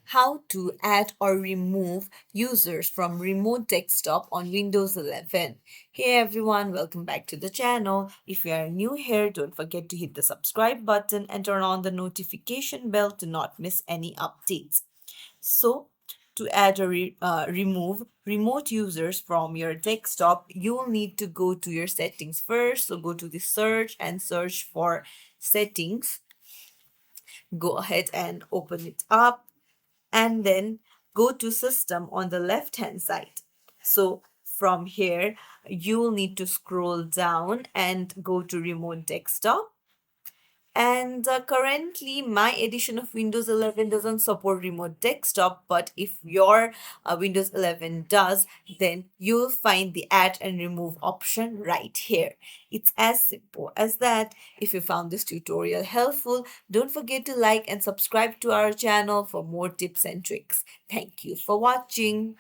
how to add or remove users from remote desktop on Windows 11. Hey everyone, welcome back to the channel. If you are new here, don't forget to hit the subscribe button and turn on the notification bell to not miss any updates. So, to add or remove remote users from your desktop, you'll need to go to your settings first. So, go to the search and search for settings. Go ahead and open it up and then go to system on the left hand side. So from here, you will need to scroll down and go to remote desktop. And currently, my edition of Windows 11 doesn't support remote desktop, but if your Windows 11 does, then you'll find the add and remove option right here. It's as simple as that. If you found this tutorial helpful, don't forget to like and subscribe to our channel for more tips and tricks. Thank you for watching.